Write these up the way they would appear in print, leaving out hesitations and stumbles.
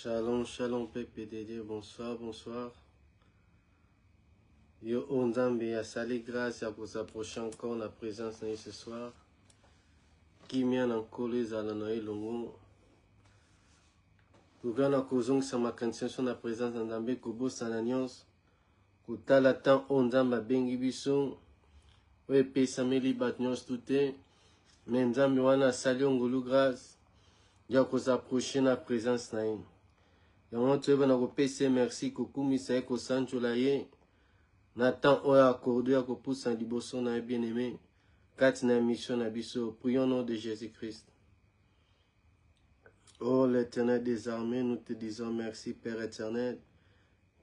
Shalom, shalom, Pépé Dédé, bonsoir, bonsoir. Yo, Onzambe, ya sali grâce pour s'approcher encore la présence de ce soir. Qui m'y a encore à la noël longo. Pour qu'on a causé que ça m'a canté sur la présence d'Andambe, Kobo Sananios, Koutala tan Onzamba Bengi Bisson, Wepe Sameli Batnios Touté, Menzambe wana sali ongolu grâce. Ya ko s'approcher la présence na yin. Ya on te na ko pese merci koku misae ko sancho la ye. Nathan oya accordé à ko poussa liboso na bien-aimé. Kat na mission na biso. Prions au nom de Jésus-Christ. Oh l'Éternel des armées, nous te disons merci Père éternel.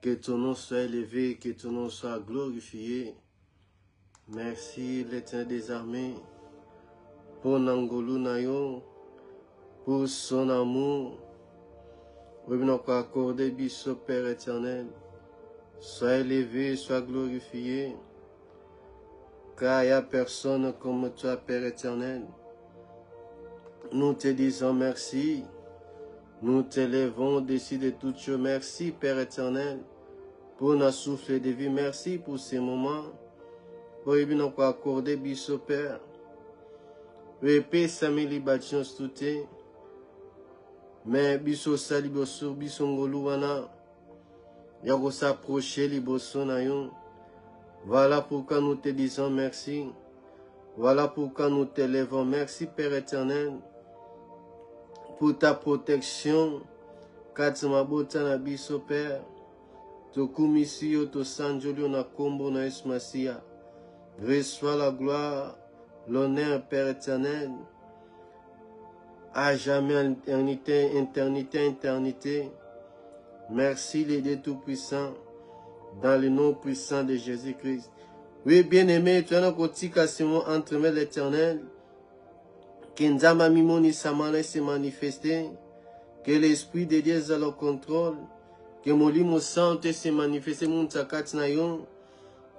Que ton nom soit élevé, que ton nom soit glorifié. Merci l'Éternel des armées. Pour Nangolu Nayo. Pour son amour, oui, nous avons accordé biso Père éternel, sois élevé, sois glorifié, car il n'y a personne comme toi, Père éternel. Nous te disons merci, nous t'élevons au-dessus de toutes choses. Merci, Père éternel, pour notre souffle de vie. Merci pour ces moments. Oui, nous avons accordé biso Père. Oui, Père Sameli Badion Stouté. Mais biso sali boso biso ngolu wana ya ko s'approcher liboso na yo. Voilà pourquoi nous te disons merci. Voilà pourquoi nous t'élevons. Merci Père éternel pour ta protection. Katima bota na biso Père. To kumisi yo to sanjolio na kombo na Yesu Masia. Reçois la gloire, l'honneur Père éternel. À jamais, éternité. Merci les dieux tout-puissants, dans le nom puissant de Jésus-Christ. Oui, bien-aimé, tu as un côté cassement entre l'éternel, que Nzama Mimoni Samana se manifester, que l'Esprit de Dieu est à le contrôle, que Molimo Santé se manifester, mon Tsakat Nayon,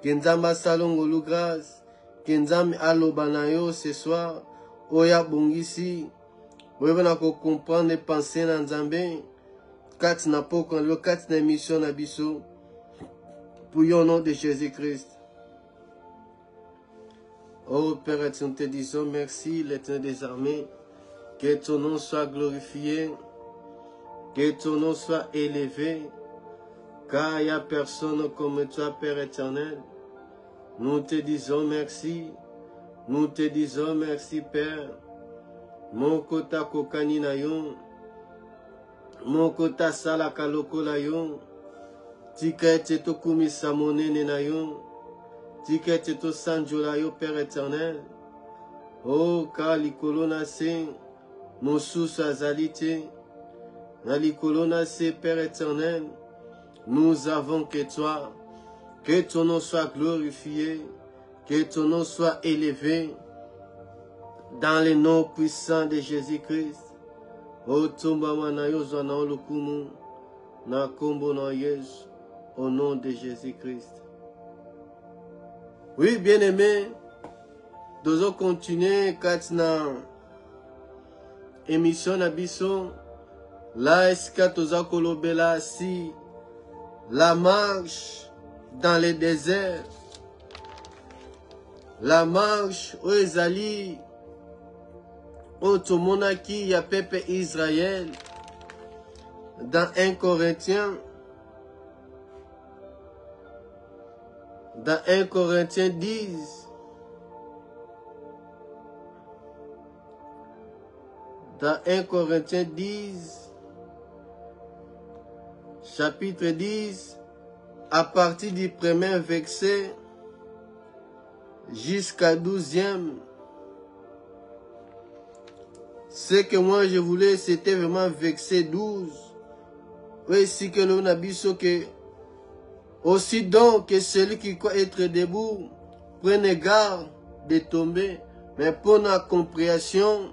que Nzama Salongolu grâce, que Nzama Alobanayo ce soir, Oya Bongisi. Oui, on a comprendre les pensées dans Nzambe. Kat na poko le kat na mission na biso. Pour au nom de Jésus-Christ. Oh Père, nous te disons merci, l'Éternel des armées. Que ton nom soit glorifié. Que ton nom soit élevé. Car il n'y a personne comme toi, Père éternel. Nous te disons merci. Nous te disons merci, Père. Mon kota kokani na yo, mon kota sala kaloko la yo, tikete to kumisa monene na yo, tikete to sanjo la yo, Père éternel. Oh, car likolo na se, mosusu azalite, na likolo na se, Père éternel, nous avons que toi, que ton nom soit glorifié, que ton nom soit élevé, dans le nom puissant de Jésus-Christ. O tumba manayo zwana olukumu na kombo na Yesu au nom de Jésus-Christ. Oui, bien-aimé, nous allons continuer katina émission na biso. Là, est-ce toza kolobela si la marche dans le désert, la marche au ezali Otomonaki ya peuple Israël dans 1 Corinthiens 10 dans 1 Corinthiens 10 chapitre 10 à partir du premier verset jusqu'à 12e. Ce que moi je voulais, c'était vraiment verset 12. Oui, si que l'on a dit que aussi donc que celui qui croit être debout, prenez garde de tomber. Mais pour la compréhension,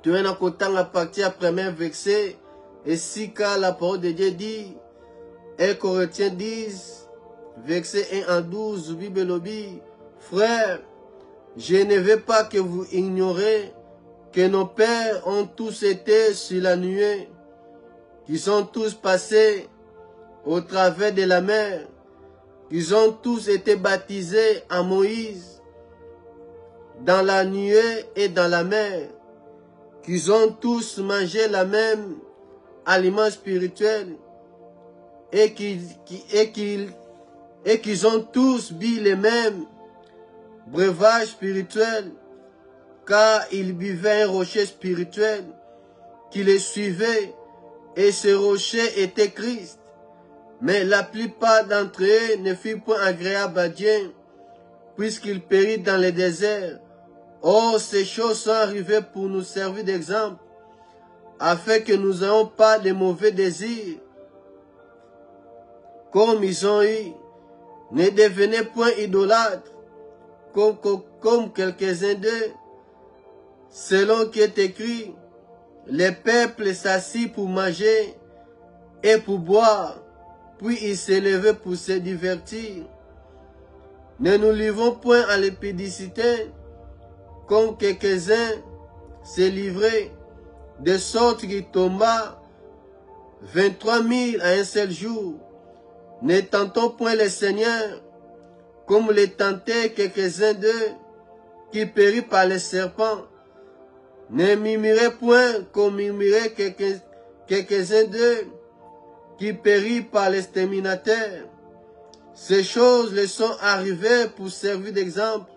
tu es en content à partir du premier verset. Et si car la parole de Dieu dit, 1 Corinthiens 10, verset 1 à 12, Bible lobby, frère, je ne veux pas que vous ignorez que nos pères ont tous été sur la nuée, qui sont tous passés au travers de la mer, qu'ils ont tous été baptisés en Moïse, dans la nuée et dans la mer, qu'ils ont tous mangé la même aliment spirituel et qu'ils ont tous bu les mêmes breuvages spirituels, car ils buvaient un rocher spirituel qui les suivait, et ce rocher était Christ. Mais la plupart d'entre eux ne furent point agréables à Dieu, puisqu'ils périrent dans le désert. Or, ces choses sont arrivées pour nous servir d'exemple, afin que nous n'ayons pas de mauvais désirs, comme ils ont eu. Ne devenez point idolâtres, comme quelques-uns d'eux, selon qui est écrit, les peuples s'assit pour manger et pour boire, puis ils s'élevaient pour se divertir. Ne nous livrons point à l'épidicité, comme quelques-uns se livraient, de sorte qu'il tomba 23 000 à un seul jour. Ne tentons point le Seigneur, comme les tentaient quelques-uns d'eux, qui périt par les serpents. Ne murmurez point comme murmuraient quelques-uns d'eux, qui périt par l'exterminateur. Ces choses les sont arrivées pour servir d'exemple,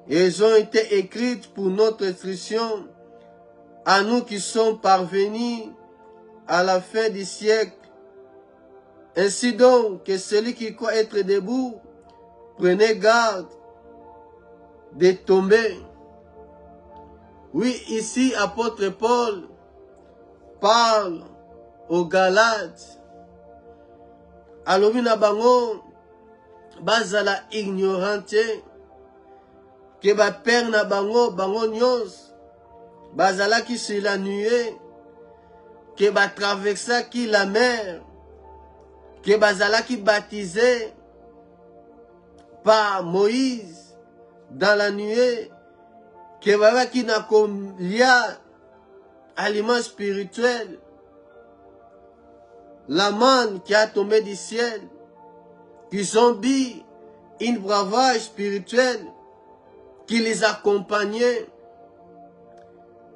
et elles ont été écrites pour notre instruction, à nous qui sommes parvenus à la fin du siècle. Ainsi donc, que celui qui croit être debout, prenez garde de tomber. Oui, ici, apôtre Paul parle aux Galates. Alobi na bango, bazala ignorante, que ba père na bango, bango nyos, bazala qui sur la nuée, que ba traversa qui la mer, que bazala qui baptisé par Moïse dans la nuée, que baba qui n'a comme lia aliment spirituel, la manne qui a tombé du ciel, qui ont bu une bravage spirituelle qui les accompagnait.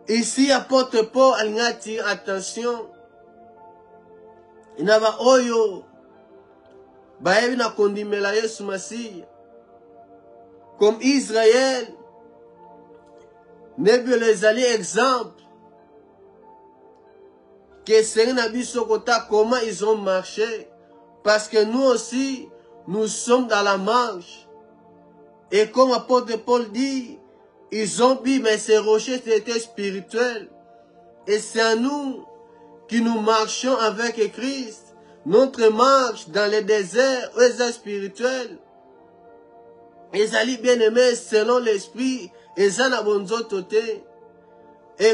Ici, apôtre Paul a tiré attention. Il n'a pas oyo. Baebi na kondimela Yesu Masiya. Comme Israël, ne les alliés exemple. Que c'est un habit Sokota, comment ils ont marché. Parce que nous aussi, nous sommes dans la marche. Et comme apôtre Paul dit, ils ont bu, mais ces rochers étaient spirituels. Et c'est à nous qui nous marchons avec Christ. Notre marche dans le désert est spirituel. Les alliés bien-aimés selon l'esprit, et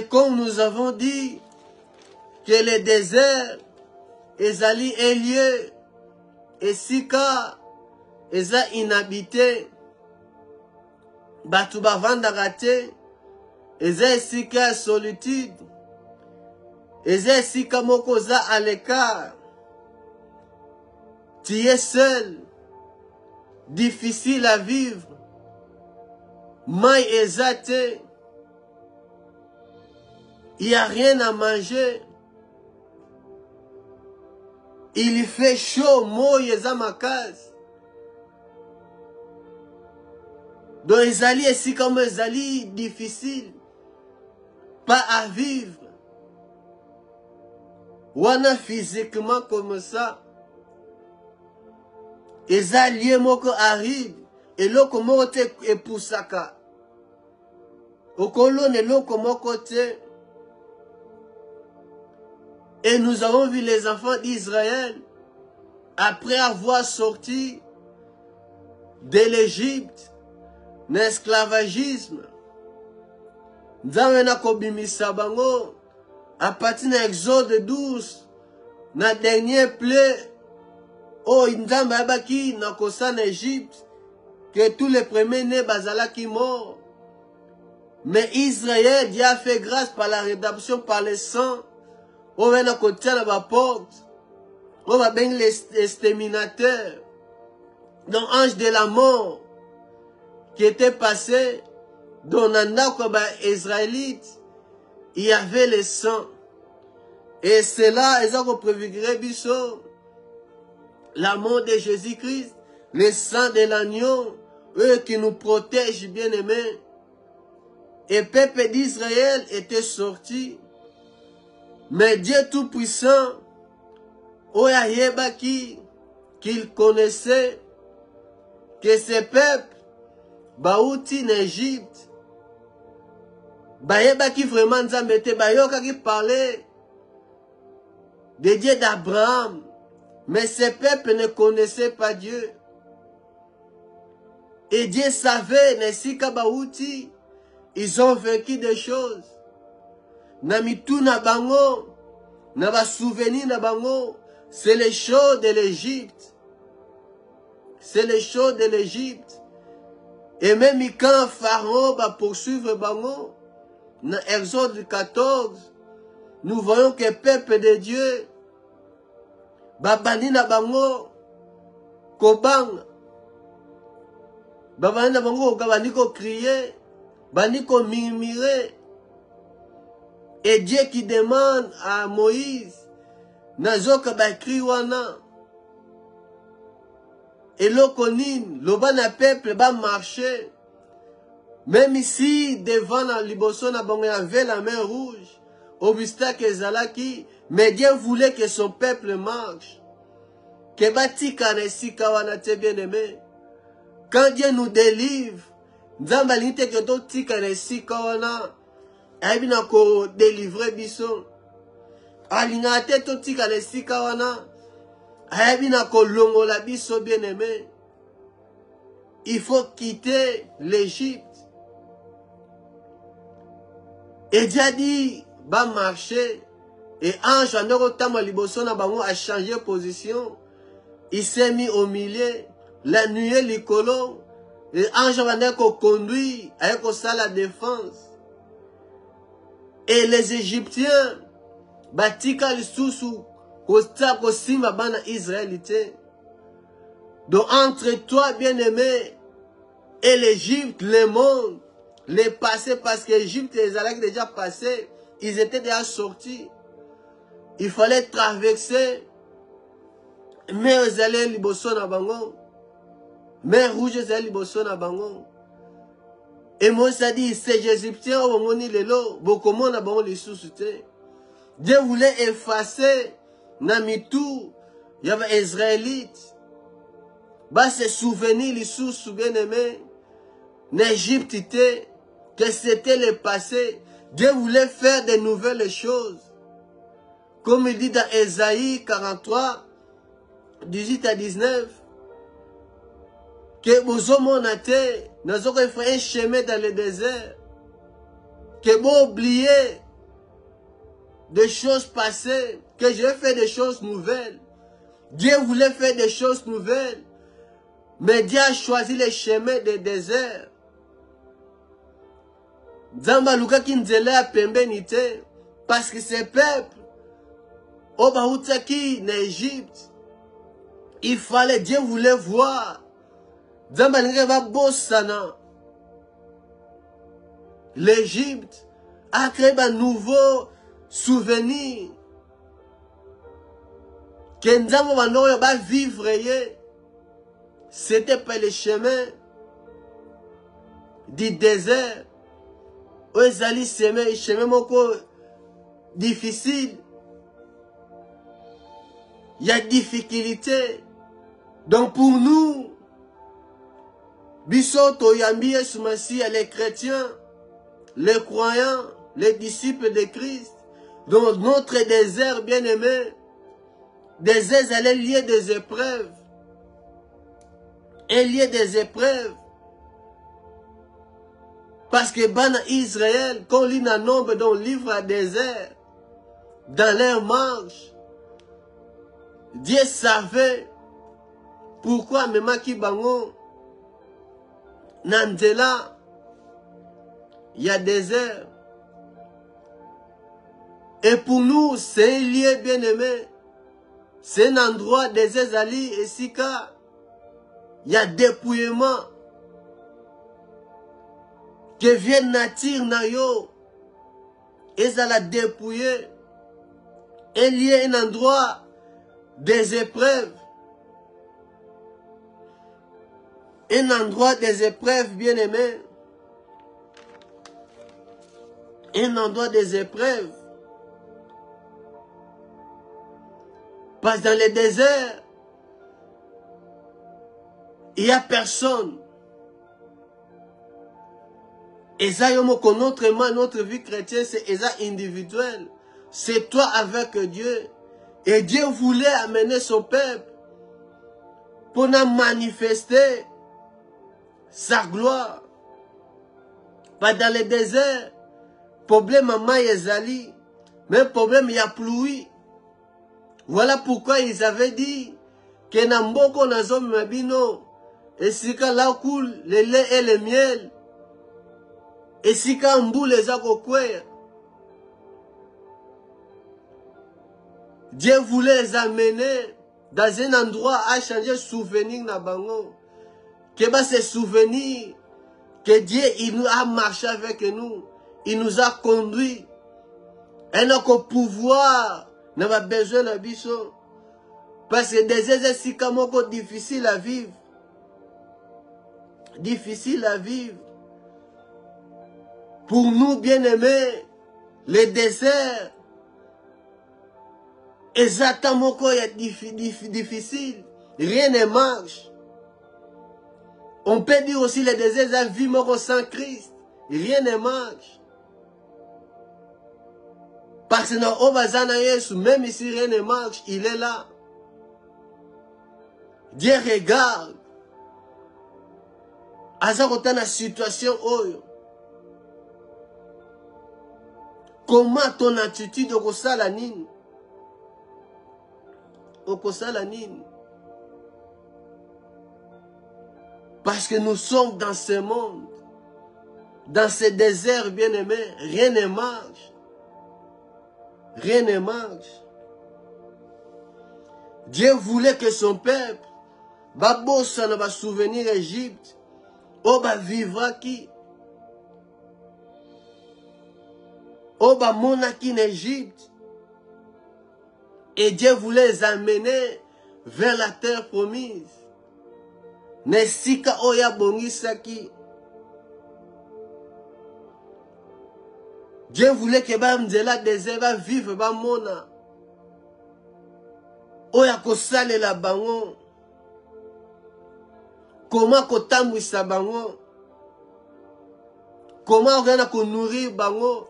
comme nous avons dit, que le désert, les alliés un lieu, et si cas, ils sont inhabités, Batouba Vandarate, ils sont si cas solitude, ils sont si cas mokoza à l'écart, tu es seul, difficile à vivre, maille exate, il n'y a rien à manger. Il fait chaud, moyeza makas. Donc les alliés ici comme les alliés difficiles, pas à vivre. Wana physiquement comme ça. Les alliés moko arrivent et l'oko mote et poussaka. Okolo ne l'oko moko te. Et nous avons vu les enfants d'Israël, après avoir sorti de l'Égypte, l'esclavagisme, nous avons kobimisa bango, à partir de l'Exode 12, na dernier plaie, oh, Nzamba abaki na kosa en Égypte, que tous les premiers-nés bazala qui morts. Mais Israël, Dieu a fait grâce par la rédemption, par le sang, On va à côté de la porte. On va bien l'exterminateur. Donc, ange de la mort qui était passé dans l'Anda Israélite, il y avait le sang. Et c'est là, ils ont préfiguré la mort de Jésus-Christ, le sang de l'agneau, eux qui nous protègent, bien-aimés. Et le peuple d'Israël était sorti. Mais Dieu Tout-Puissant, qu'il connaissait que ce peuple, Baouti en Égypte, qui vraiment qui parlait de Dieu d'Abraham. Mais ce peuple ne connaissait pas Dieu. Et Dieu savait, Nesika Baouti, ils ont vécu des choses. Namitu na bango, na ba souvenir na bango, c'est les choses de l'Égypte. C'est les choses de l'Égypte. Et même quand Pharaon va poursuivre bango, dans Exode 14, nous voyons que le peuple de Dieu, babani na bango, kobang, babani na bango, babani ko crier, babani ko murmurer. Et Dieu qui demande à Moïse, nazoka ba cri wana, et l'okonin, l'obana peuple va marcher. Même ici, devant la liboso na bango, il y avait la mer rouge, obstacle ezalaki, mais Dieu voulait que son peuple marche. Que batika na sika wana te bien-aimé. Quand Dieu nous délivre, nzamba linte que to tika na sika wana, aibina ko délivrer biso. Alinga te to tika na sika wana, aibina ko longola biso bien-aimé. Il faut quitter l'Égypte. Et Dieu a dit, va marcher. Et ange, a changé de position. Il s'est mis au milieu. La nuit, l'icolo. Et ange va conduire avec la défense. Et les Égyptiens, batika l'issoussou, kosta kosima bana Israélité. Donc entre toi, bien-aimé, et l'Égypte, le monde, les passés, parce que l'Égypte, les Alacs déjà passés, ils étaient déjà sortis. Il fallait traverser mer Zalé Liboso na bango, mer rouge Zalé Liboso na bango. Et Moïse a dit, ces Égyptiens au moment lelo, beaucoup na bango les sous-soutés. Dieu voulait effacer Namitou, il y avait Israélites. Bah, se souvenir les sous bien-aimés, l'Égypte était, que c'était le passé. Dieu voulait faire de nouvelles choses. Comme il dit dans Ésaïe 43, 18 à 19, que vous avez fait un chemin dans le désert, que vous oubliez des choses passées, que je vais faire des choses nouvelles. Dieu voulait faire des choses nouvelles, mais Dieu a choisi le chemin des déserts. Zamba luka kinzela ya pembeni te, parce que ce peuple oba utaki na Égypte, il fallait, Dieu voulait voir. Zamba linga va bossana. L'Égypte a créé un nouveau souvenir que Nzambo Banoyo va vivre. C'était pas le chemin du désert. Ozali chemin moko difficile. Il y a difficulté. Donc pour nous, Bisoto Yambi Soumasi, les chrétiens, les croyants, les disciples de Christ, dans notre désert bien-aimé, désert allait lier des épreuves. Et lier des épreuves. Parce que Bana Israël, quand on lit un nombre dans le livre à désert, dans leur marche, Dieu savait pourquoi même qui bango, Nandela, il y a désert. Et pour nous, c'est un lieu bien-aimé. C'est un endroit des Ezali et Sika. Il y a dépouillement. Que viennent natir na yo. Et ça l'a dépouillé. Un lieu, un endroit des épreuves. Un endroit des épreuves, bien-aimé. Un endroit des épreuves. Parce que dans le désert, il n'y a personne. Et ça, notre vie chrétienne, c'est individuel. C'est toi avec Dieu. Et Dieu voulait amener son peuple pour nous manifester sa gloire. Pas dans le désert, problème maman Ezali, même problème il y a pluie. Voilà pourquoi ils avaient dit que Namboko Nazom Mabino, et si là coule le lait et le miel, et si Mbou les a coqués. Dieu voulait les amener dans un endroit à changer souvenir na bango. Que bah ces souvenirs que Dieu il nous a marché avec nous, il nous a conduits. Et notre pouvoir n'a pas besoin de biso. Parce que des exercices difficiles à vivre. Difficiles à vivre. Pour nous bien-aimés, les déserts, exactement quoi est difficile. Rien ne marche. On peut dire aussi les déserts vivent sans Christ. Rien ne marche. Parce que dans Obazana Yesu, même si rien ne marche, il est là. Dieu regarde. Azakota na situation oyo. Comment ton attitude au kosala nini? Au kosala nini? Parce que nous sommes dans ce monde, dans ce désert bien-aimé, rien ne marche. Rien ne marche. Dieu voulait que son peuple, babosa na ba souvenir Égypte, oba vivra qui, oba monaki en Égypte, et Dieu voulait les amener vers la terre promise. Nesika oya bongisaki. Dieu voulait que Bamzela désert va vivre Bamona. Oya kosale la bango. Comment kotambwisa bango? Comment on va nourrir bango?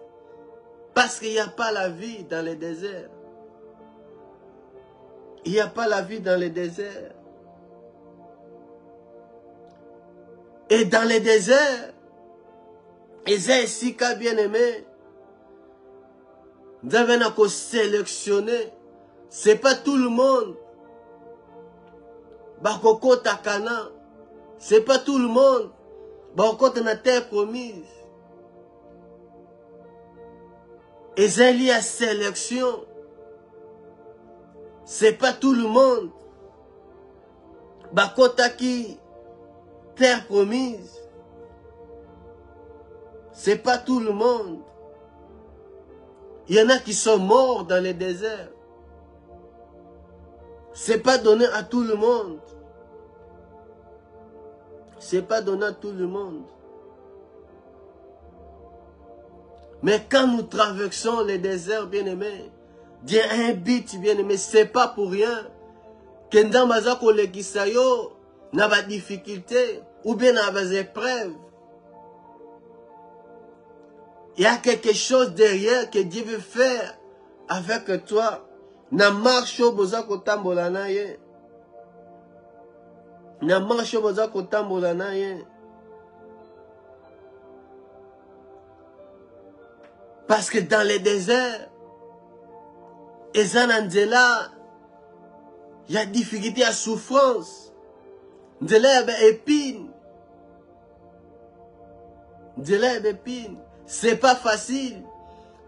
Parce qu'il n'y a pas la vie dans le désert. Il n'y a pas la vie dans le désert. Et dans le désert, Esaïsika bien-aimé, nous avons sélectionné. C'est pas tout le monde. Bakoko Takana. C'est pas tout le monde. Bakoko na terre promise. Esaïe a sélection. C'est pas tout le monde. Bakota qui terre promise. C'est pas tout le monde. Il y en a qui sont morts dans les déserts. C'est pas donné à tout le monde. C'est pas donné à tout le monde. Mais quand nous traversons les déserts, bien-aimés, Dieu a un but, bien-aimé, c'est pas pour rien. Que dans Mazako le Kisayo, n'a pas de difficulté, ou bien n'a pas d'épreuve. Il y a quelque chose derrière que Dieu veut faire avec toi. Na marche au bozako tambolana ye. Na marche au bozako tambolana ye. Parce que dans les déserts, Ezanandela, il y a difficulté, il y a souffrance. Ndela y a épine. Ndela y a épine. C'est pas facile.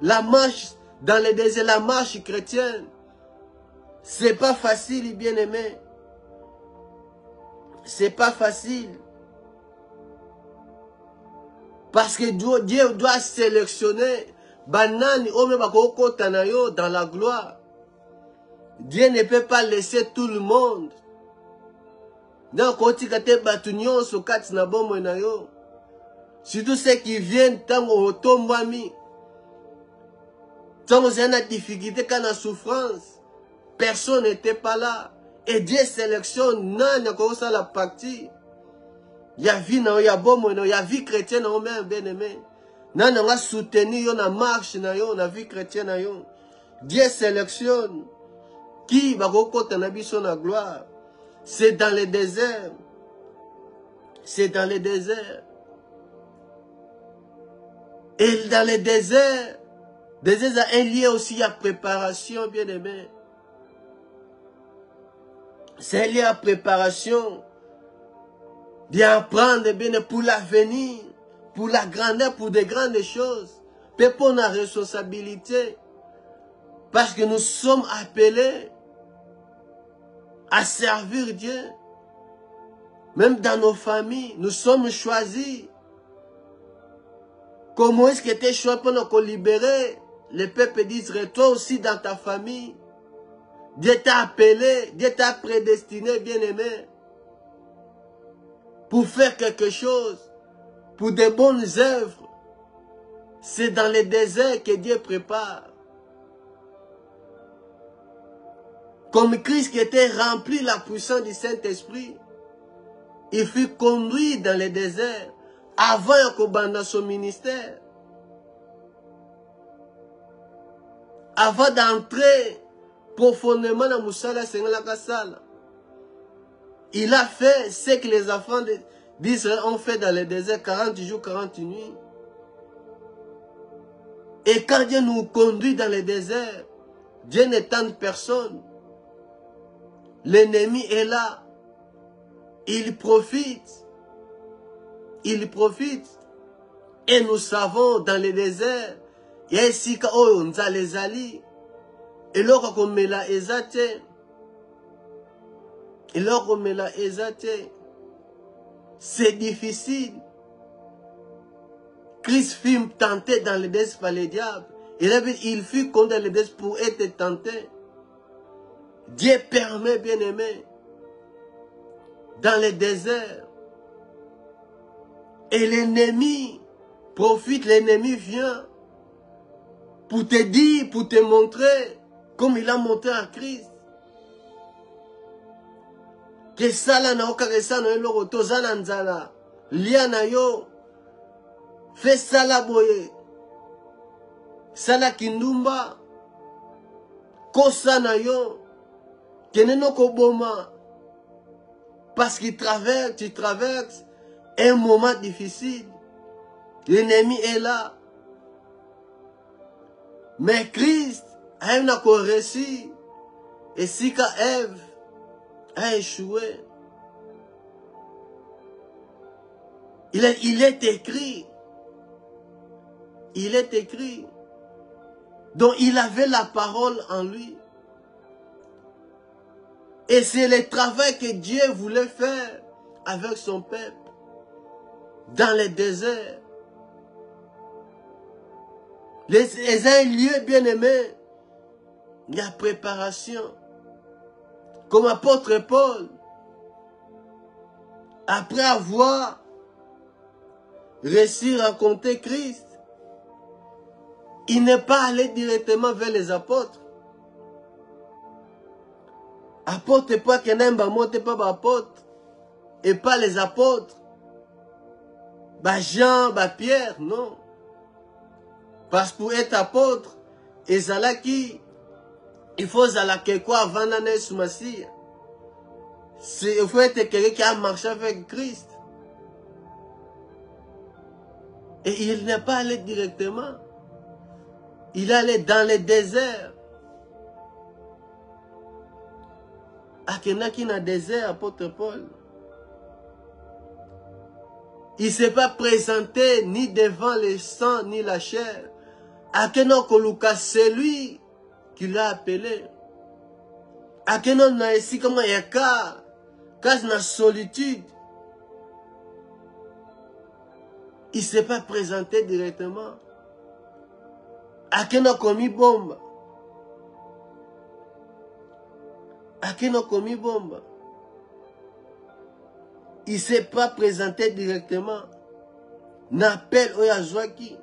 La marche dans le désert, la marche chrétienne. C'est pas facile, bien-aimé. C'est pas facile. Parce que Dieu doit sélectionner banani ome bakoko tanayo dans la gloire. Dieu ne peut pas laisser tout le monde. Donc, quand tu as batunyo so kati na bomo na yo. Surtout ceux qui viennent tant au tombami. Tant aux une difficulté, quand la souffrance, personne n'était pas là. Et Dieu sélectionne, non, il y a la partie. Il y a vie, il y a bomo, il y a vie chrétienne, même bien aimé. Non, on a soutenu, on a marché, on a vie chrétienne. Dieu sélectionne qui va rencontrer la gloire. C'est dans le désert. C'est dans le désert. Et dans le désert, a un lien aussi à préparation, bien aimé. C'est un lien à préparation. Bien apprendre bien pour l'avenir, pour la grandeur, pour de grandes choses. Mais pour la responsabilité. Parce que nous sommes appelés à servir Dieu. Même dans nos familles, nous sommes choisis. Comment est-ce que tu es choisi pour nous libérer le peuple d'Israël? Toi aussi dans ta famille. Dieu t'a appelé, Dieu t'a prédestiné, bien-aimé. Pour faire quelque chose. Pour de bonnes œuvres. C'est dans le désert que Dieu prépare. Comme Christ qui était rempli de la puissance du Saint-Esprit. Il fut conduit dans le désert avant qu'il abandonne son ministère. Avant d'entrer profondément dans Moussala Sengala Kassala. Il a fait ce que les enfants d'Israël ont fait dans le désert 40 jours, 40 nuits. Et quand Dieu nous conduit dans le désert, Dieu ne tente personne. L'ennemi est là. Il profite. Il profite. Et nous savons dans le désert, il y a ici qu'on a les alliés. Et là, on met la ezate. Et là, on met la ezate. C'est difficile. Christ fut tenté dans le désert par le diable. Et là, il fut condamné dans le désert pour être tenté. Dieu permet, bien-aimé, dans le désert. Et l'ennemi profite, l'ennemi vient pour te dire, pour te montrer, comme il a montré à Christ. Que ça là na okaresa na eloko tozana nzala. Lia na yo. Fais ça la boye. Sala kindumba. Kosa na yo. Keneno koboma. Parce qu'il traverse, tu traverses un moment difficile. L'ennemi est là. Mais Christ a une réussi. Et si quand Ève a échoué, il est écrit. Il est écrit. Donc il avait la parole en lui. Et c'est le travail que Dieu voulait faire avec son peuple. Dans le désert. Les un lieu bien aimé. Il y a préparation. Comme apôtre Paul. Après avoir réussi à rencontrer Christ. Il n'est pas allé directement vers les apôtres. Apôtre pas qu'il n'aime pas monter pas apôtre. Et pas les apôtres. Bah Jean, bah Pierre, non. Parce que pour être apôtre, et Zalaki, il faut Zalaki quoi avant l'année sous Massie. Il faut être quelqu'un qui a marché avec Christ. Et il n'est pas allé directement. Il allait dans le désert. Akenaki na désert, apôtre Paul. Il ne s'est pas présenté ni devant les sangs ni la chair. Akeno Koluka, c'est lui qui l'a appelé. Akeno na esi comme yaka, quand na solitude. Il ne s'est pas présenté directement. Akeno commis bombe. Akeno commis bombe. Il ne s'est pas présenté directement. N'appelle Oyazwaki.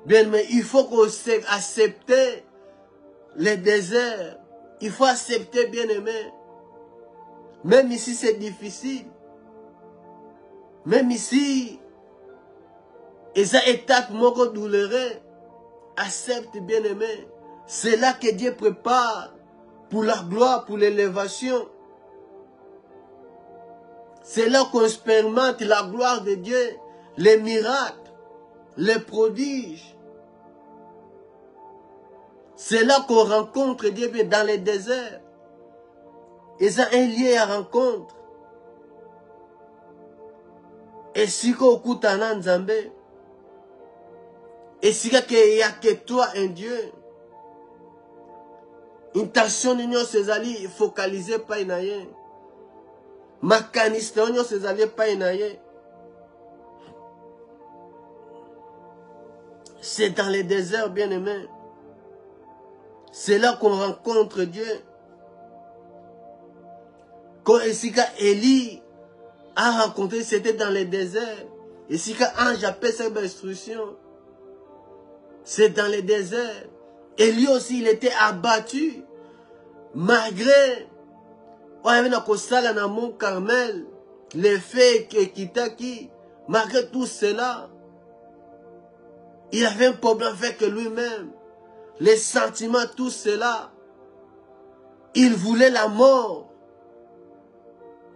Bien, mais il faut qu'on accepte les déserts. Il faut accepter, bien aimé. Même ici, c'est difficile. Même ici, et ça étape moko douloureuse, accepte, bien aimé. C'est là que Dieu prépare pour la gloire, pour l'élévation. C'est là qu'on expérimente la gloire de Dieu, les miracles, les prodiges. C'est là qu'on rencontre Dieu dans les déserts. Et ça un lien à rencontre. Et si qu'on écoute un Nzambe, et si qu'il n'y a que toi, un Dieu, intention d'union ses alliés focalisée pas inaye. Macaniste d'union ses alliés pas inaye. C'est dans les déserts, bien aimés. C'est là qu'on rencontre Dieu. Quand Élie a rencontré, c'était dans les déserts. Et si quand ange appelle cette instruction, c'est dans les déserts. Et lui aussi, il était abattu. Malgré, on avait dans Mont Carmel, les faits qui, malgré tout cela, il avait un problème avec lui-même. Les sentiments, tout cela. Il voulait la mort.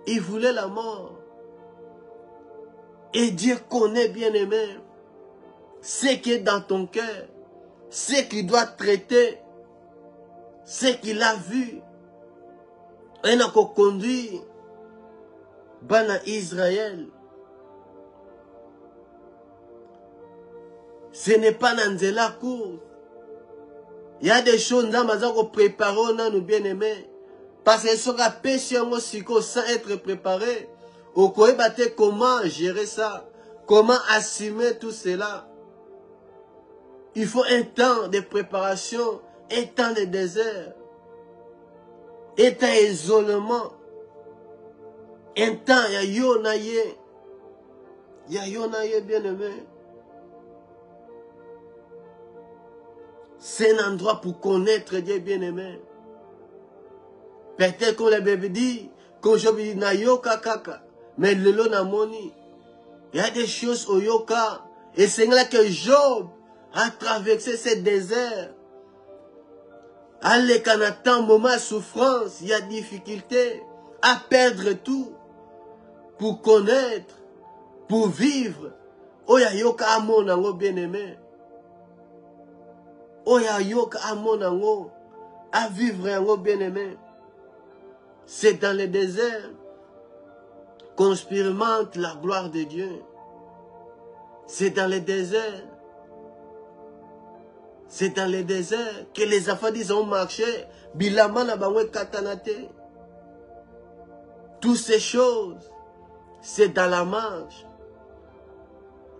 Il voulait la mort. Et Dieu connaît, bien aimé, ce qui est dans ton cœur, ce qu'il doit traiter, ce qu'il a vu. Et il a conduit Bana Israël. Ce n'est pas dans la course. Il y a des choses qu'on prépare, nous bien aimés. Parce que si on a péché sans être préparé, on connaît comment gérer ça, comment assumer tout cela. Il faut un temps de préparation, un temps de désert, un temps d'isolement, un temps, il y a yonaye. Il y a yonaye, bien aimé. C'est un endroit pour connaître Dieu, bien aimé. Peut-être qu'on les bébés dit, quand je dis na yoka kaka, mais le lot na moni. Il y a des choses au yoka. Et c'est là que Job a traversé ce désert. Allez, quand on attend un moment de souffrance, il y a difficulté à perdre tout pour connaître, pour vivre. Oya yoka amon nango bien aimé. Oya yoka amon nango à vivre nango bien aimé. C'est dans le désert qu'on expérimente la gloire de Dieu. C'est dans le désert. C'est dans le désert que les enfants disent ont marché. Bilama na bangwe katanate. Toutes ces choses, c'est dans la marche.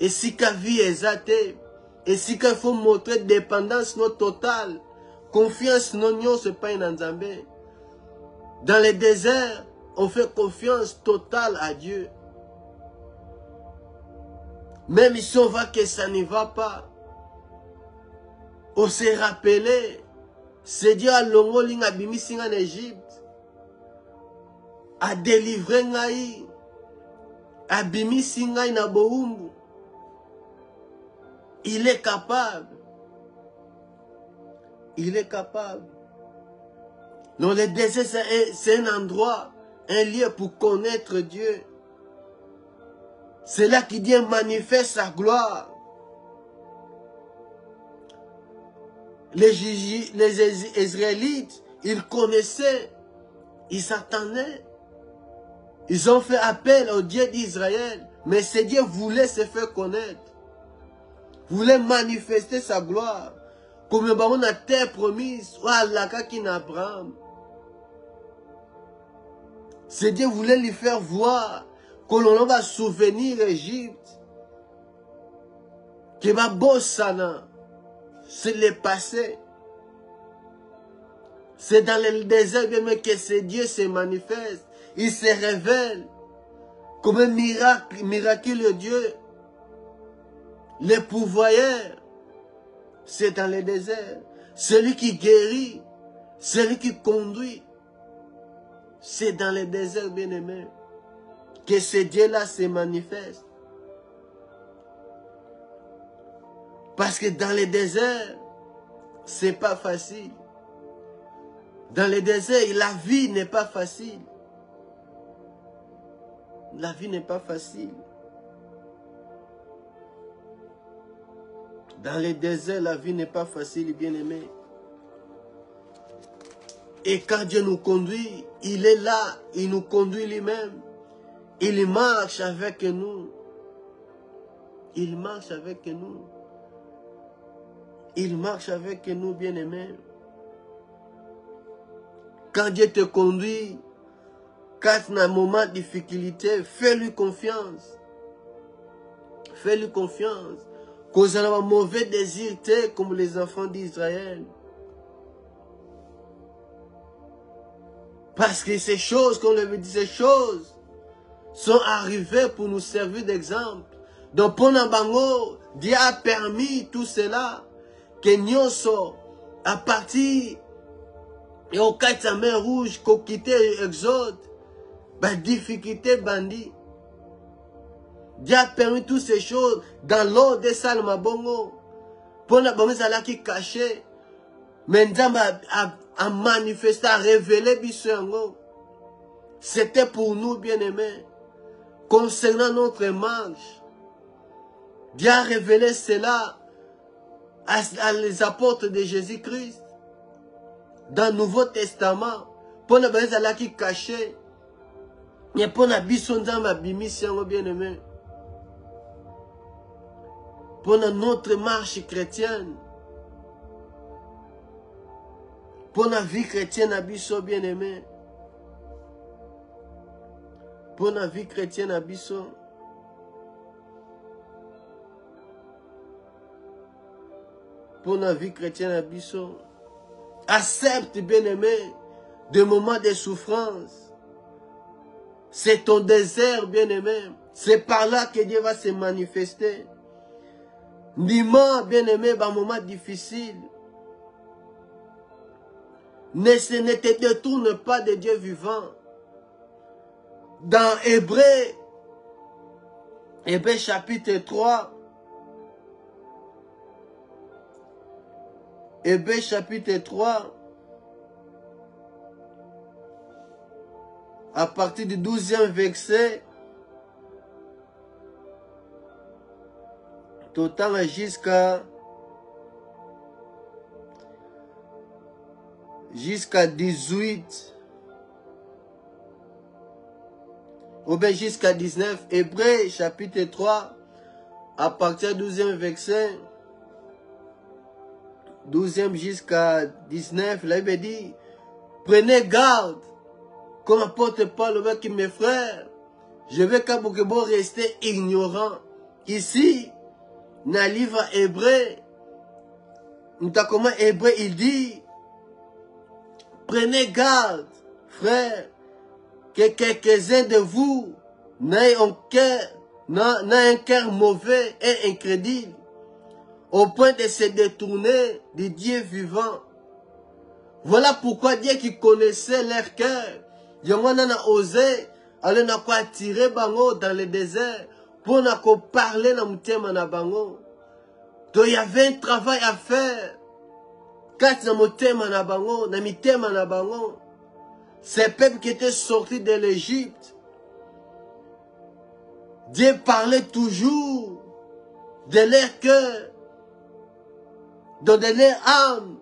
Et si la vie est zatée, et si il faut montrer dépendance non totale, confiance non non, c'est pas une Nzambe. Dans les déserts, on fait confiance totale à Dieu. Même si on voit que ça n'y va pas, on s'est rappelé, c'est Dieu a longoling abimisi en Égypte, a délivré ngai, abimisi ngai na boumbu. Il est capable. Il est capable. Donc le désert, c'est un endroit, un lieu pour connaître Dieu. C'est là qu'il Dieu manifeste sa gloire. Les Israélites, ils connaissaient, ils s'attendaient. Ils ont fait appel au Dieu d'Israël. Mais ce Dieu voulait se faire connaître. voulait manifester sa gloire. Comme on a terre promise, ou Alaka qui n'a Abraham. C'est Dieu voulait lui faire voir que l'on va souvenir l'Égypte. Que va bossana. C'est le passé. C'est dans le désert même que ce Dieu se manifeste. Il se révèle comme un miraculeux Dieu. Le pourvoyeur, c'est dans le désert. Celui qui guérit, celui qui conduit, c'est dans le désert, bien-aimé, que ce Dieu-là se manifeste. Parce que dans le désert, c'est pas facile. Dans le désert, la vie n'est pas facile. La vie n'est pas facile. Dans le désert, la vie n'est pas facile, bien-aimé. Et quand Dieu nous conduit, il est là, il nous conduit lui-même. Il marche avec nous. Il marche avec nous. Il marche avec nous, bien-aimé. Quand Dieu te conduit, quand tu as un moment de difficulté, fais-lui confiance. Fais-lui confiance. Cause on a un mauvais désir, comme les enfants d'Israël. Parce que ces choses, comme on le dit, ces choses sont arrivées pour nous servir d'exemple. Donc, pendant Bango, Dieu a permis tout cela, que nous sommes à partir et au cas de sa main rouge, qu'on quitte Exode, bah, difficulté bandit. Dieu a permis toutes ces choses dans l'ordre des Salma Bongo. Pendant Bango, ça là qui caché. Mais Dieu a manifesté, a révélé Bissango. C'était pour nous, bien-aimés. Concernant notre marche, Dieu a révélé cela à les apôtres de Jésus-Christ. Dans le Nouveau Testament, pour ne pas aller qui caché, mais pour ne pas bien-aimé. Pour notre marche chrétienne, pour la vie chrétienne, bien-aimé. Pour la vie chrétienne, abisso. Pour la vie chrétienne, abisso. Accepte, bien-aimé, des moments de souffrance. C'est ton désert, bien-aimé. C'est par là que Dieu va se manifester. Dis-moi, bien-aimé, dans un moment difficile. Ne te détourne pas de Dieu vivant. Dans Hébreu chapitre 3, Hébreu chapitre 3, à partir du 12e verset, tout le temps jusqu'à 18, ou bien jusqu'à 19, Hébreu chapitre 3, à partir du 12e verset, 12e jusqu'à 19, là il dit, prenez garde, comme apôtre Paul, avec mes frères, je vais quand vous rester ignorant. Ici, dans le livre Hébreu, comment Hébreu il dit, prenez garde, frères, que quelques-uns de vous n'aient un cœur mauvais et incrédule, au point de se détourner du Dieu vivant. Voilà pourquoi Dieu qui connaissait leur cœur, il a osé aller attirer bango dans le désert pour parler dans le thème na bango. Donc il y avait un travail à faire. Quand dans le thème na bango, dans le thème na bango, ces peuples qui étaient sortis de l'Égypte, Dieu parlait toujours de leur cœur, de leur âme.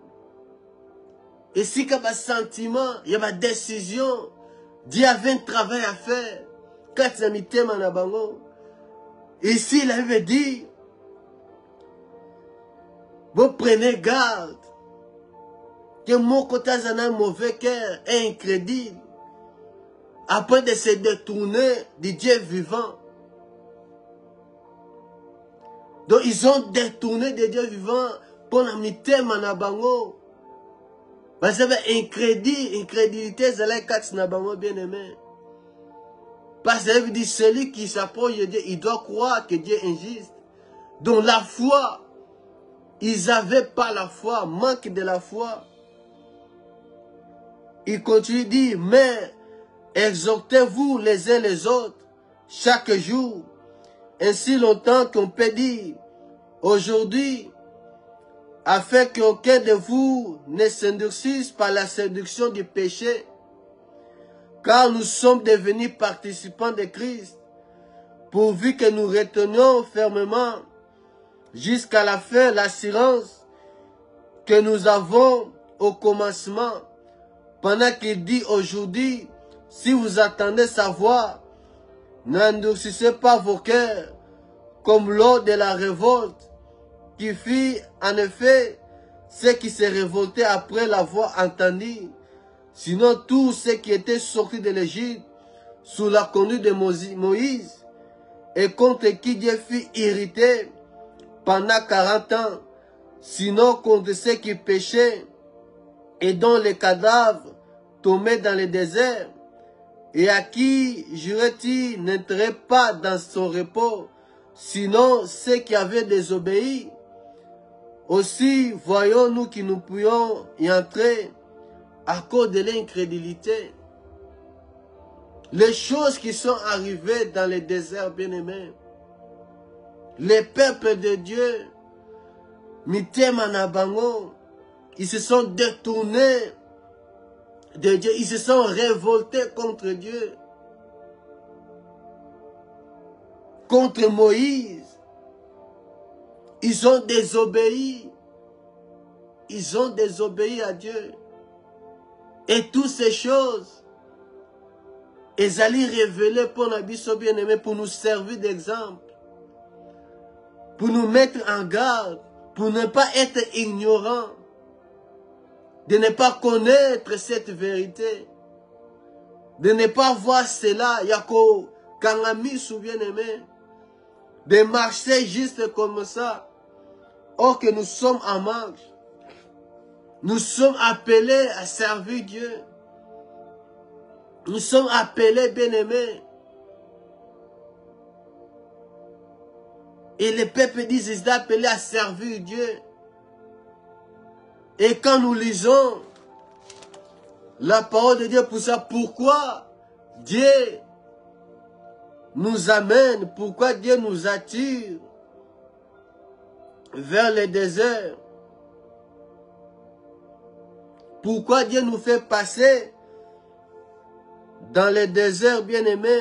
Et si il y a un sentiment, il y a une décision, Dieu avait un travail à faire. Quand il y a un thème na bango, ici il avait dit, Vous prenez garde. Que mon côté a un mauvais cœur est incrédule. Après de se détourner du Dieu vivant. Donc ils ont détourné de Dieu vivant pour la mité manabango. Parce que incrédulité, c'est la carte nabango bien aimé. Parce que ça veut dire celui qui s'approche de Dieu, il doit croire que Dieu est injuste. Donc la foi, ils n'avaient pas la foi, manque de la foi. Il continue de dire, mais exhortez-vous les uns les autres chaque jour, ainsi longtemps qu'on peut dire aujourd'hui, afin qu'aucun de vous ne s'endurcisse par la séduction du péché, car nous sommes devenus participants de Christ, pourvu que nous retenions fermement jusqu'à la fin l'assurance que nous avons au commencement, pendant qu'il dit aujourd'hui, si vous attendez sa voix, n'endurcissez pas vos cœurs, comme lors de la révolte, qui fit en effet ceux qui se révoltaient après l'avoir entendu. Sinon tous ceux qui étaient sortis de l'Égypte sous la conduite de Moïse, et contre qui Dieu fut irrité pendant 40 ans, sinon contre ceux qui péchaient et dont les cadavres tombaient dans le désert, et à qui jurait-il n'entraient pas dans son repos, sinon ceux qui avaient désobéi. Aussi voyons-nous que nous pouvions y entrer à cause de l'incrédulité. Les choses qui sont arrivées dans le désert, bien-aimés, les peuples de Dieu, Mitemanabango, ils se sont détournés de Dieu, ils se sont révoltés contre Dieu, contre Moïse. Ils ont désobéi. Ils ont désobéi à Dieu. Et toutes ces choses, elles allaient révéler pour nos bien-aimés, pour nous servir d'exemple, pour nous mettre en garde, pour ne pas être ignorants, de ne pas connaître cette vérité, de ne pas voir cela, Yako Kangami sou bien-aimé, de marcher juste comme ça. Or que nous sommes en marche. Nous sommes appelés à servir Dieu. Nous sommes appelés, bien-aimés. Et les peuples disent, ils sont appelés à servir Dieu. Et quand nous lisons la parole de Dieu pour ça, pourquoi Dieu nous amène, pourquoi Dieu nous attire vers le désert? Pourquoi Dieu nous fait passer dans le désert, bien-aimé?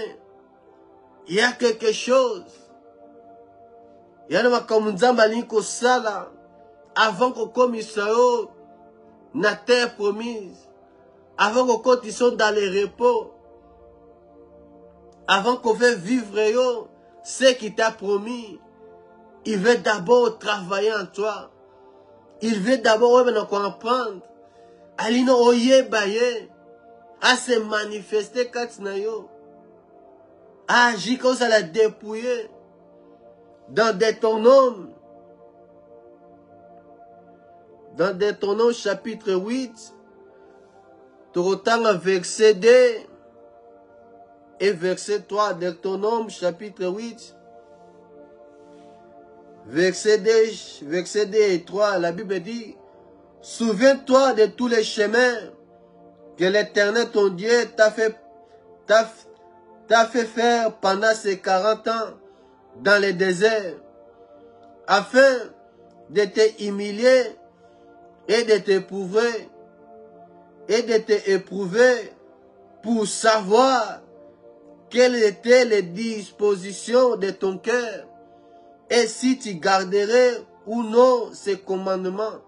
Il y a quelque chose. Il y a un comme Nzambalinko Sala, avant qu'on commise na terre promise, avant qu'on soit dans les repos, avant qu'on veut vivre ce qu'il t'a promis. Il veut d'abord travailler en toi. Il veut d'abord comprendre. Alino oye baye. À se manifester katinayo. À agir comme ça la dépouiller. Dans Deutéronome. Dans Deutéronome chapitre 8. Torotanga verset 2. Et verset 3. Deutéronome chapitre 8. Verset 2 et 3, la Bible dit, souviens-toi de tous les chemins que l'Éternel ton Dieu t'a fait faire pendant ces 40 ans dans le désert, afin de te humilier et de t'éprouver, pour savoir quelles étaient les dispositions de ton cœur, et si tu garderais ou non ces commandements.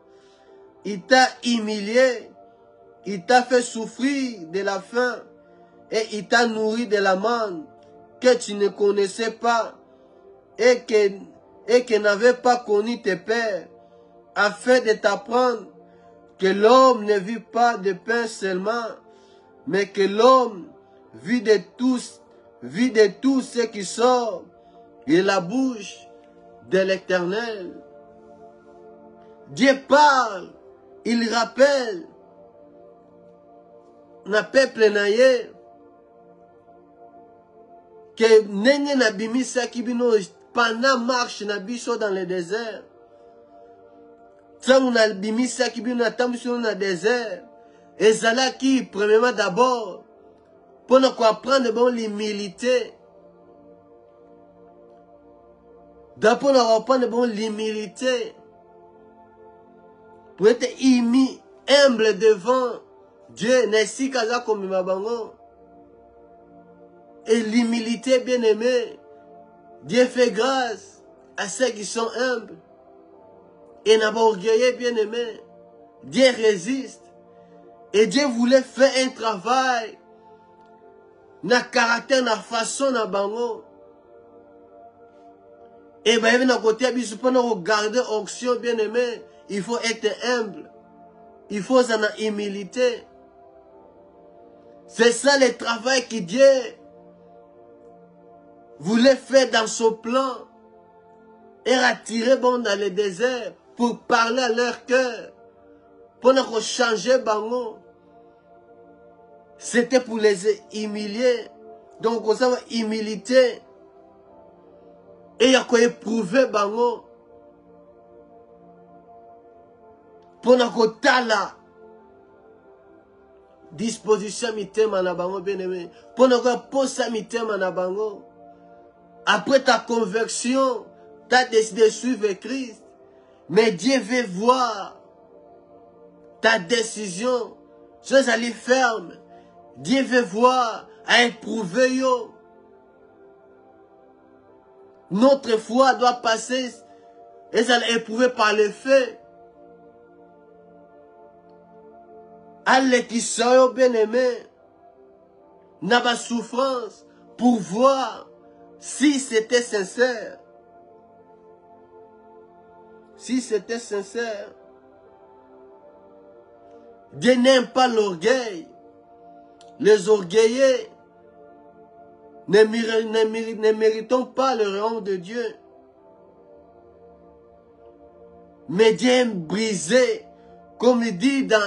Il t'a humilié, il t'a fait souffrir de la faim, et il t'a nourri de la manne que tu ne connaissais pas, et que n'avaient pas connu tes pères, afin de t'apprendre que l'homme ne vit pas de pain seulement, mais que l'homme vit de tout ce qui sort de la bouche de l'Éternel. Dieu parle, il rappelle, na peuple naye, que nenge na bimisa kibino pendant marche na biso dans le désert. Tsangu na bimisa kibino na tambiso na désert. Ezalaki premièrement d'abord pour nous apprendre bon l'humilité. D'abord nous apprendre bon l'humilité. Pour être humble devant Dieu, n'est-ce pas comme mabango. Et l'humilité, bien aimé, Dieu fait grâce à ceux qui sont humbles. Et n'a pas orgueillé, bien aimé. Dieu résiste. Et Dieu voulait faire un travail. Na caractère, na façon, na bango. Et bien, il y a un côté, pour regarder option, bien aimé, il faut être humble. Il faut être en humilité. C'est ça le travail que Dieu voulait faire dans son plan et attirer bon dans le désert pour parler à leur cœur, pour nous changer bango. C'était pour les humilier. Donc, on a humilité. Et il y a quoi éprouver bango. Pour nous la disposition mitema na bango bien aimé. Pour nous poser mitema na bango. Après ta conversion, tu as décidé de suivre Christ. Mais Dieu veut voir ta décision. Sois allé ferme. Dieu veut voir à éprouver yo. Notre foi doit passer et ça éprouver par le fait. Allez qui sont bien aimé. N'a pas souffrance pour voir si c'était sincère. Si c'était sincère. Dieu n'aime pas l'orgueil. Les orgueillés ne méritons pas le royaume de Dieu. Mais Dieu aime briser, comme il dit dans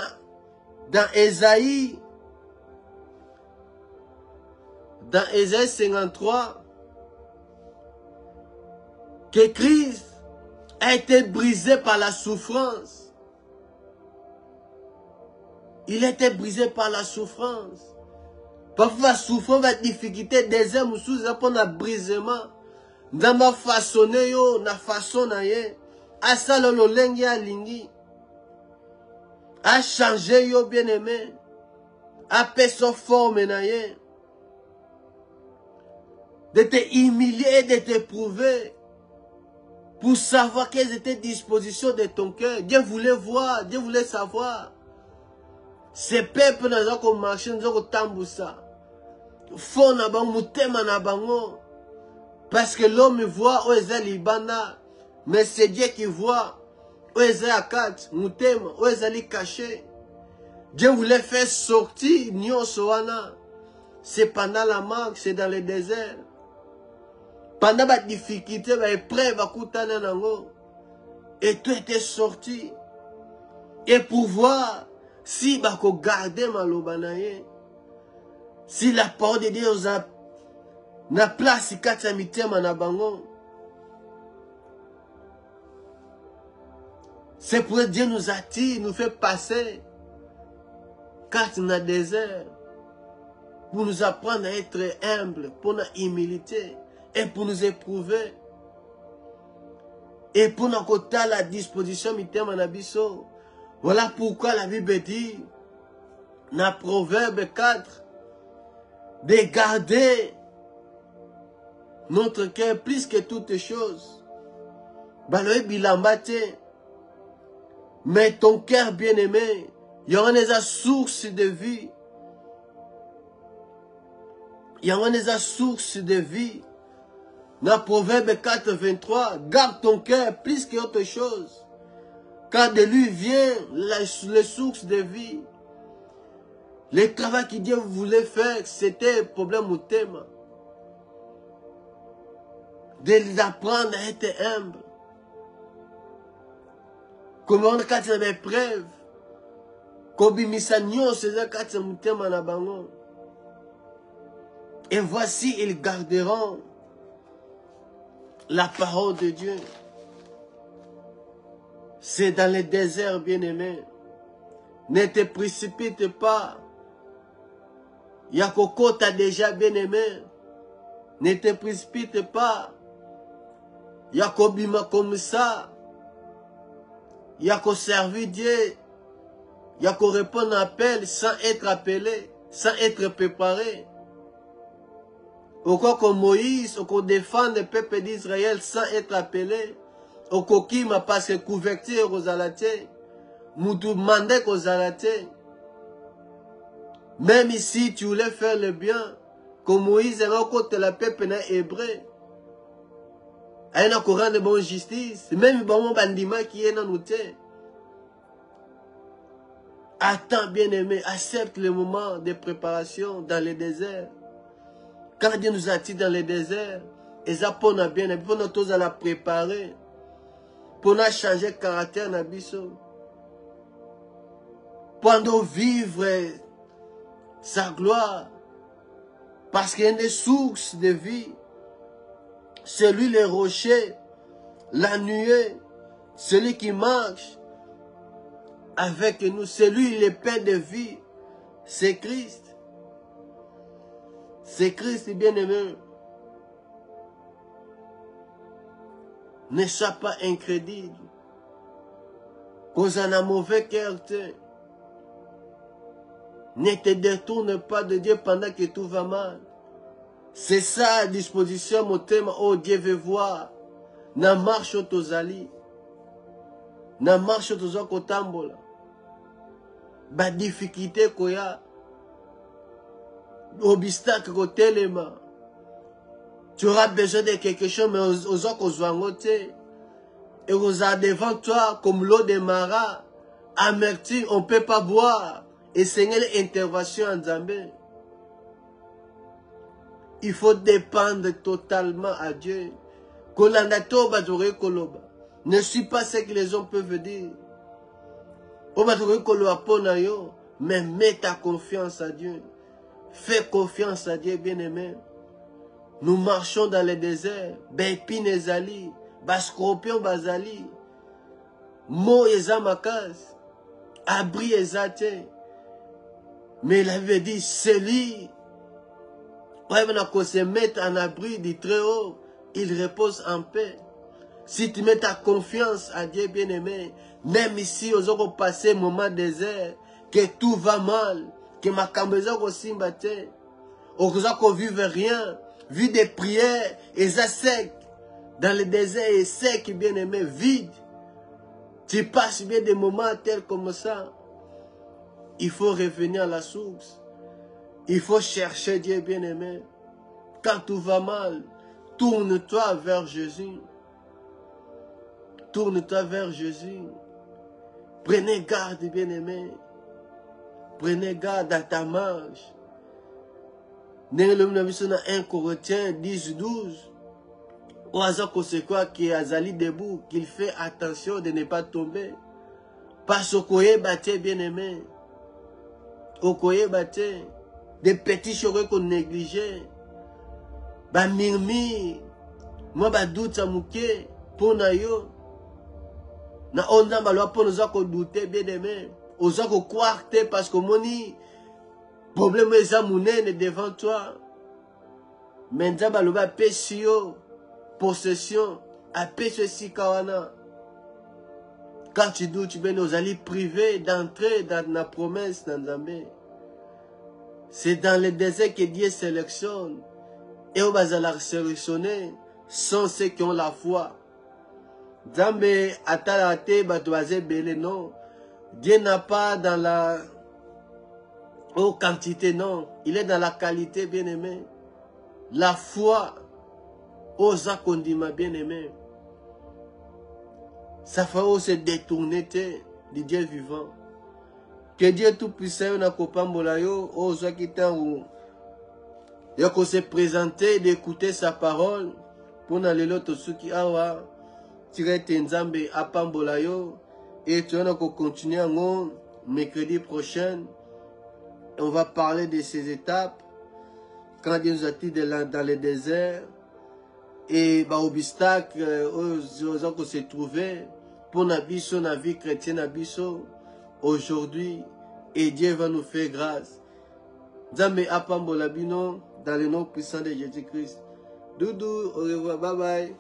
Ésaïe 53, que Christ a été brisé par la souffrance. Il a été brisé par la souffrance. Parfois, la souffrance, la difficulté, des hommes sous un brisement. Dans ma façon, na façon, à ça, le lengi a lingi. À changer, yo bien aimé. À paix son forme, de te humilier et de t'éprouver. Pour savoir quelles étaient les dispositions de ton cœur. Dieu voulait voir, Dieu voulait savoir. Ces peuples n'ont pas marché, n'ont pas tamboussa. Fon na bango, mutema na bango. Parce que l'homme voit où est libana. Mais c'est Dieu qui voit où est akat, mutema, où est caché. Dieu voulait faire sortir Nyon Soana. C'est pendant la marche, c'est dans le désert. Pendant la difficulté, la épreuve, et tout était sorti. Et pour voir si bako garder malobanaye, si la parole de Dieu na place kati ya mitema na bango, c'est pour Dieu nous attire, nous fait passer kati na désert, pour nous apprendre à être humble, pour notre humilité, et pour nous éprouver, et pour nous côté la disposition mitema na biso. Voilà pourquoi la Bible dit, dans Proverbe 4, de garder notre cœur plus que toutes choses. Mais ton cœur bien-aimé, il y aura des sources de vie. Il y aura des sources de vie. Dans Proverbe 4, 23, garde ton cœur plus que autre chose. Quand de lui vient les sources de vie. Le travail que Dieu voulait faire, c'était un problème au thème. D'apprendre à être humble. Comment on a quand il y a des preuves. Et voici, ils garderont la parole de Dieu. C'est dans le désert, bien-aimé. Ne te précipite pas. Yakoko t'a déjà bien-aimé. Ne te précipite pas. Yakobima comme ça. Yako servir Dieu. Yako répondre à l'appel sans être appelé, sans être préparé. Au cas que Moïse, au cas défend le peuple d'Israël sans être appelé. Au cas qui m'a passé couverture aux alatés. Moutou mandé aux alatés. Même ici, tu voulais faire le bien. Comme Moïse est au côté de la peuple hébreu. Il y a un courant de bonne justice. Même si bon bandima qui est dans nous. Attends, bien-aimé, accepte le moment de préparation dans le désert. Quand Dieu nous attire dans le désert, et ça pour nous bien, pour nous tous à la préparer, pour nous changer de caractère dans biso, pour nous vivre sa gloire, parce qu'il y a des sources de vie. Celui les rochers, la nuée, celui qui marche avec nous, celui le pain de vie, c'est Christ. C'est Christ, bien-aimé. Ne sois pas incrédule. Cause un mauvais cœur. Ne te détourne pas de Dieu pendant que tout va mal. C'est ça à disposition, mon thème. Oh, Dieu veut voir. Na marche au tozali. Na marche au tozali kotambola. Ba difficulté koya. Obstacle kotelema. Tu auras besoin de quelque chose, mais aux autres kozwangote. Et aux devant toi, comme l'eau de Mara. Amertume, on ne peut pas boire. Et Seigneur, l'intervention en Zambé. Il faut dépendre totalement à Dieu. Ne suis pas ce que les hommes peuvent dire. Mais mets ta confiance à Dieu. Fais confiance à Dieu, bien-aimé. Nous marchons dans le désert. Bepine ezali. Bascorpion bazali. Mo ezamakas. Abri ezate. Mais il avait dit, celui qui se met en abri du très haut, il repose en paix. Si tu mets ta confiance à Dieu bien-aimé, même ici, aux autres passé un moment désert, que tout va mal, que ma cambezo ko simbate, aux autres ko vive rien, vie des prières, et ça sec, dans le désert, et sec bien-aimé, vide. Tu passes bien des moments tels comme ça. Il faut revenir à la source. Il faut chercher Dieu bien-aimé. Quand tout va mal, tourne-toi vers Jésus. Tourne-toi vers Jésus. Prenez garde bien-aimé. Prenez garde à ta marche. Dans 1 Corinthiens 10-12. Au hasard qu'on sait quoi qui est Azali debout, qu'il fait attention de ne pas tomber. Parce qu'on bâti bien-aimé. Okoye bate, des petits choses qu'on négligeait, ba mirmi, moi ba doute à mouké, pour na yo, na onda balwa pour nous ako douter bien aimé, aux ako croire parce que moni, problème est amounene devant toi, maintenant baloba péchio, possession, à péché si kawana. Quand tu doutes, ben nous allons priver d'entrer dans la promesse dans Zambé. C'est dans le désert que Dieu sélectionne. Et on va la sélectionner sont ceux qui ont la foi. Zambé atalate batoise belé non. Dieu n'a pas dans la quantité non. Il est dans la qualité bien aimé. La foi aux akondima bien aimé. Ça faut se détourner de Dieu vivant. Que Dieu Tout-Puissant n'a pas yo, ose quitter il y a qu'on se présenter, d'écouter sa parole pour aller l'autre ceux qui awa tirer tenzambe à Pambolayo et tu vas continuer en mercredi prochain. On va parler de ces étapes quand Dieu nous a dit dans le désert et obstacle aux qu'on se trouvait pour la vie chrétienne aujourd'hui et Dieu va nous faire grâce. Nzambe apambola bino dans le nom puissant de Jésus-Christ. Doudou, au revoir, bye bye.